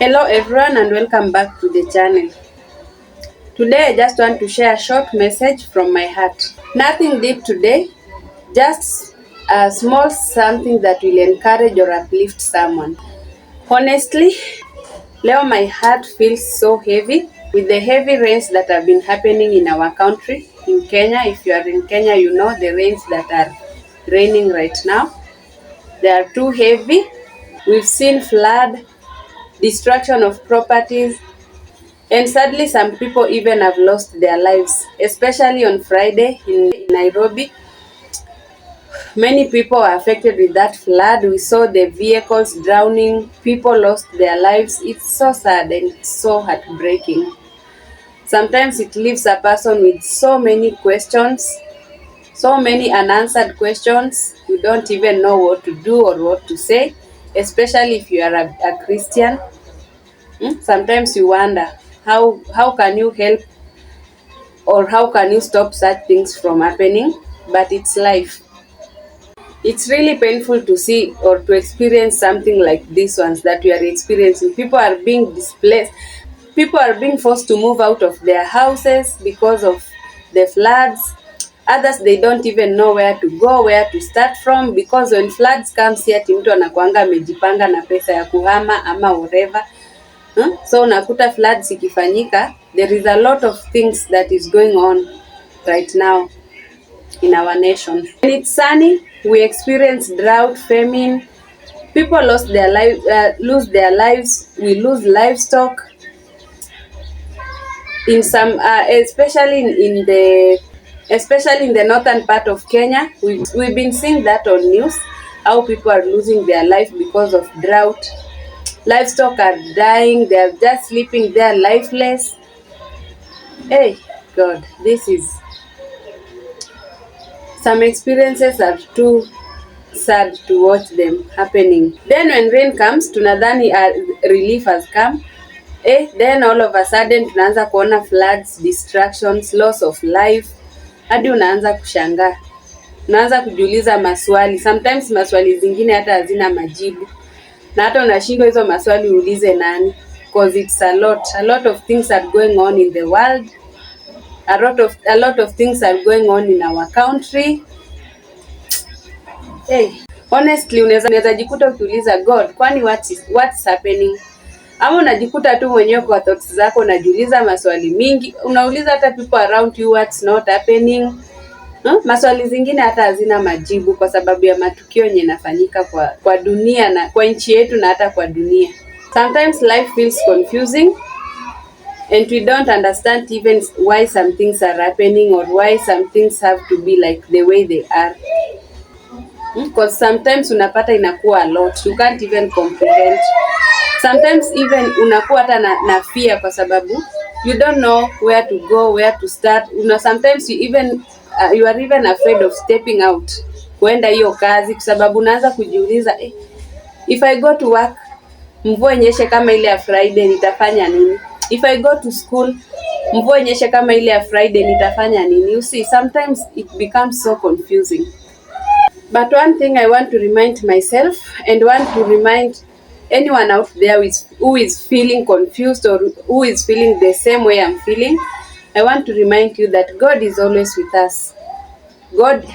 Hello everyone and welcome back to the channel. Today I just want to share a short message from my heart. Nothing deep today, just a small something that will encourage or uplift someone. Honestly, leo my heart feels so heavy with the heavy rains that have been happening in our country, in Kenya. If you are in Kenya, you know the rains that are raining right now. They are too heavy. We've seen flood, destruction of properties, and sadly, some people even have lost their lives, especially on Friday in Nairobi. Many people are affected with that flood. We saw the vehicles drowning, people lost their lives. It's so sad and it's so heartbreaking. Sometimes it leaves a person with so many questions, so many unanswered questions. You don't even know what to do or what to say, especially if you are a Christian. Sometimes you wonder how can you help or how can you stop such things from happening, but it's life. It's really painful to see or to experience something like these ones that we are experiencing. People are being displaced, people are being forced to move out of their houses because of the floods. Others, they don't even know where to go, where to start from, because when floods comes here mtu anakuanga amejipanga na pesa ya kuhama ama whatever. So unakuta floods ikifanyika, there is a lot of things that is going on right now in our nation. When it's sunny, we experience drought, famine. People lose their lives. We lose livestock. In some, especially in the northern part of Kenya, we've been seeing that on news. How people are losing their life because of drought. Livestock are dying. They are just sleeping there lifeless. Hey, God, this is some experiences are too sad to watch them happening. Then when rain comes, tunadhani relief has come. Then all of a sudden tunaanza kuona floods, distractions, loss of life. Hadi unaanza kushangaa. Unaanza kujiuliza maswali. Sometimes maswali zingine hata hazina majibu. Na hata unashindwa hizo maswali uulize nani. Because it's a lot of things are going on in the world. A lot of things are going on in our country. Hey, honestly unaweza jikuta ukiuliza God, kwani what's happening? Ama unajikuta tu mwenyewe kwa thoughts zako unajiuliza maswali mingi, unauliza hata people around you what's not happening. Maswali zingine hata hazina majibu kwa sababu ya matukio yenye yanafanyika kwa dunia na kwa nchi yetu na hata kwa dunia. Sometimes life feels confusing and we don't understand even why some things are happening or why some things have to be like the way they are. Because sometimes unapata inakuwa a lot, you can't even comprehend. Sometimes even unakuwa hata na fear kwa sababu you don't know where to go, where to start. Sometimes you are even afraid of stepping out kuenda hiyo kazi kwa sababu unaanza kujiuliza if I go to work, mvua inyeshe kama ile ya Friday nitafanya nini? If I go to school, mvua inyeshe kama ile ya Friday nitafanya nini? You see, sometimes it becomes so confusing. But one thing I want to remind myself and want to remind anyone out there who is feeling confused or who is feeling the same way I'm feeling, I want to remind you that God is always with us. God,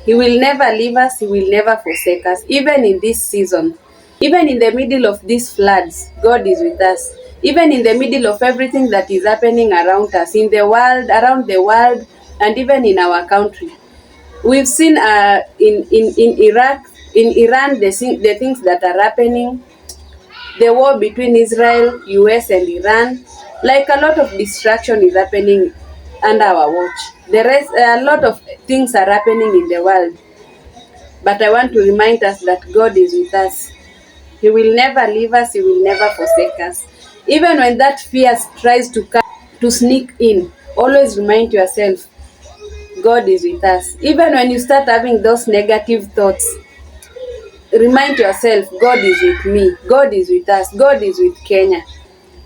He will never leave us, He will never forsake us, even in this season. Even in the middle of these floods, God is with us. Even in the middle of everything that is happening around us, in the world, around the world, and even in our country. We've seen in Iraq, in Iran, the things that are happening, the war between Israel, US, and Iran. Like a lot of distraction is happening under our watch. A lot of things are happening in the world. But I want to remind us that God is with us. He will never leave us, He will never forsake us. Even when that fear tries to sneak in, always remind yourself, God is with us. Even when you start having those negative thoughts, remind yourself, God is with me, God is with us, God is with Kenya,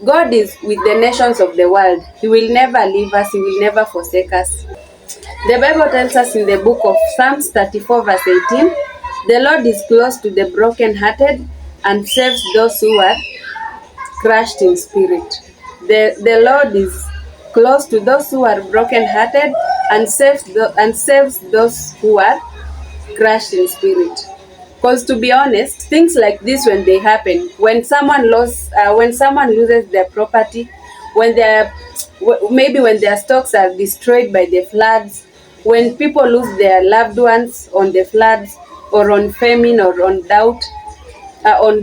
God is with the nations of the world. He will never leave us, He will never forsake us. The Bible tells us in the book of Psalms 34 verse 18, the Lord is close to the brokenhearted and saves those who are crushed in spirit. The Lord is close to those who are brokenhearted and saves those who are crushed in spirit. Because to be honest, things like this, when they happen, when someone loses their property, when maybe when their stocks are destroyed by the floods, when people lose their loved ones on the floods, or on famine, or on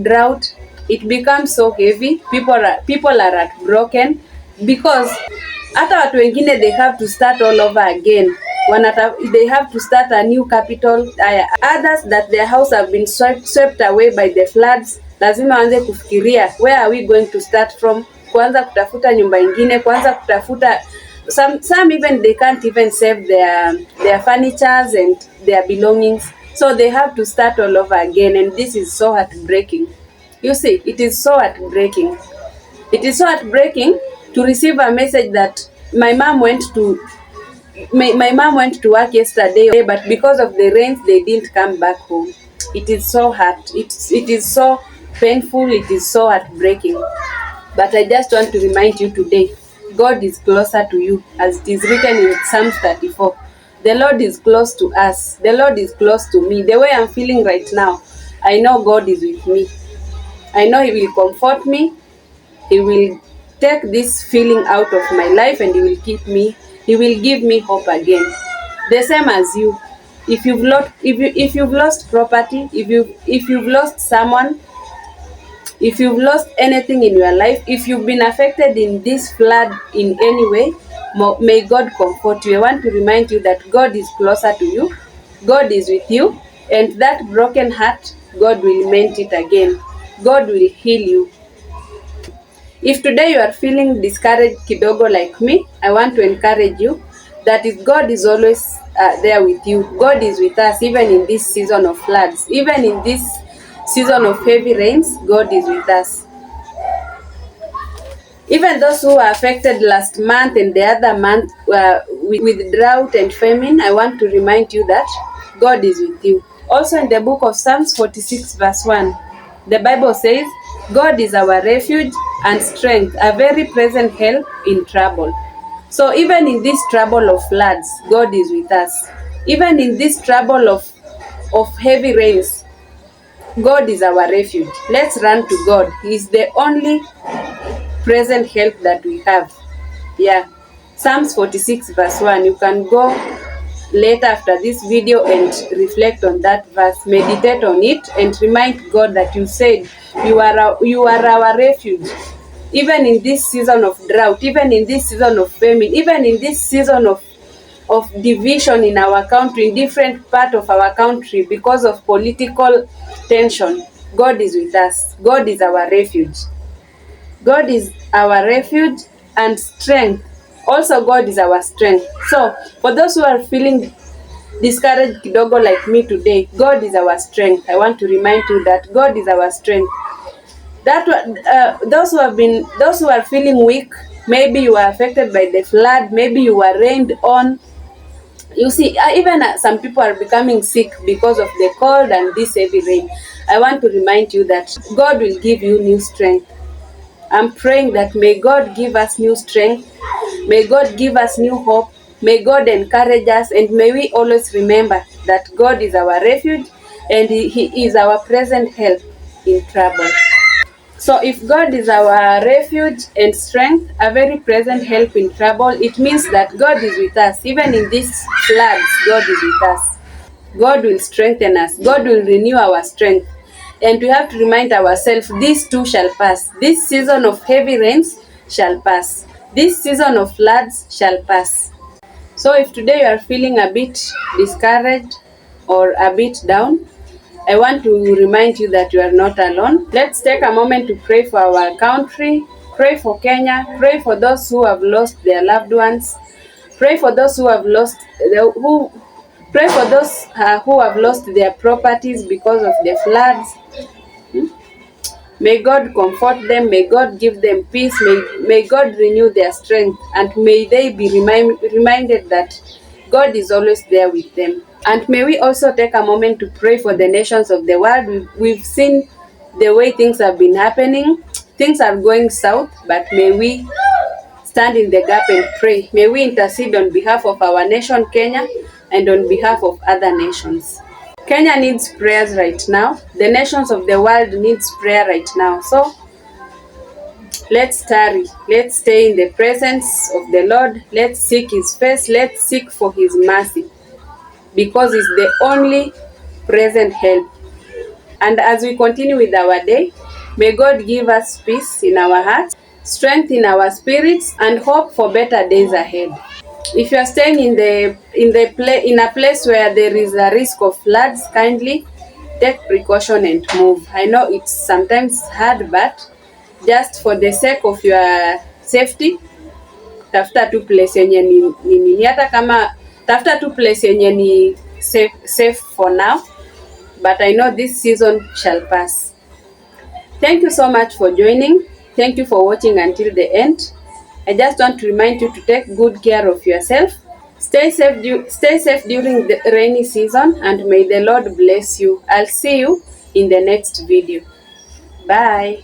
drought, it becomes so heavy. People are heartbroken, because hata watu wengine, they have to start all over again. They have to start a new capital. Others that their house have been swept away by the floods, lazima waanze kufikiria, where are we going to start from, kuanza kutafuta nyumba ingine, kuanza kutafuta some even they can't even save their furnitures and their belongings, so they have to start all over again. And this is so heartbreaking. You see, it is so heartbreaking. It is so heartbreaking to receive a message that my mom went to work yesterday, but because of the rains, they didn't come back home. It is so hard. It is so painful. It is so heartbreaking. But I just want to remind you today, God is closer to you, as it is written in Psalms 34. The Lord is close to us. The Lord is close to me. The way I'm feeling right now, I know God is with me. I know He will comfort me. He will take this feeling out of my life, and He will keep me. He will give me hope again. The same as you. If you've lost property, if you've lost someone, if you've lost anything in your life, if you've been affected in this flood in any way, may God comfort you. I want to remind you that God is closer to you. God is with you, and that broken heart, God will mend it again. God will heal you. If today you are feeling discouraged kidogo like me, I want to encourage you that God is always there with you. God is with us even in this season of floods, even in this season of heavy rains. God is with us. Even those who were affected last month and the other month with drought and famine, I want to remind you that God is with you. Also in the book of Psalms 46 verse 1, the Bible says, God is our refuge and strength, a very present help in trouble. So even in this trouble of floods, God is with us. Even in this trouble of heavy rains, God is our refuge. Let's run to God. He is the only present help that we have. Yeah. Psalms 46 verse 1. You can go later after this video and reflect on that verse, meditate on it, and remind God that you said you are our refuge. Even in this season of drought, even in this season of famine, even in this season of division in our country, in different part of our country because of political tension, God is with us. God is our refuge. God is our refuge and strength. Also, God is our strength. So, for those who are feeling discouraged kidogo like me today, God is our strength. I want to remind you that God is our strength. Those who are feeling weak, maybe you are affected by the flood, maybe you were rained on. You see, even some people are becoming sick because of the cold and this heavy rain. I want to remind you that God will give you new strength. I'm praying that may God give us new strength. May God give us new hope. May God encourage us, and may we always remember that God is our refuge and He is our present help in trouble. So if God is our refuge and strength, a very present help in trouble, it means that God is with us. Even in these floods, God is with us. God will strengthen us. God will renew our strength. And we have to remind ourselves, this too shall pass. This season of heavy rains shall pass. This season of floods shall pass. So if today you are feeling a bit discouraged or a bit down, I want to remind you that you are not alone. Let's take a moment to pray for our country, pray for Kenya, pray for those who have lost their loved ones, pray for those who have lost who have lost their properties because of the floods. May God comfort them. May God give them peace. May God renew their strength. And may they be reminded that God is always there with them. And may we also take a moment to pray for the nations of the world. We've seen the way things have been happening. things are going south, but may we stand in the gap and pray. May we intercede on behalf of our nation, Kenya, and on behalf of other nations. Kenya needs prayers right now. The nations of the world needs prayer right now. So let's tarry. Let's stay in the presence of the Lord. Let's seek His face. Let's seek for His mercy, because He's the only present help. And as we continue with our day, may God give us peace in our hearts, strength in our spirits, and hope for better days ahead. If you are staying in a place where there is a risk of floods, kindly take precaution and move. I know it's sometimes hard, but just for the sake of your safety, tafuta tu place yenye ni hata kama tafuta tu place yenye ni safe for now, but I know this season shall pass. Thank you so much for joining. Thank you for watching until the end. I just want to remind you to take good care of yourself. Stay safe during the rainy season, and may the Lord bless you. I'll see you in the next video. Bye.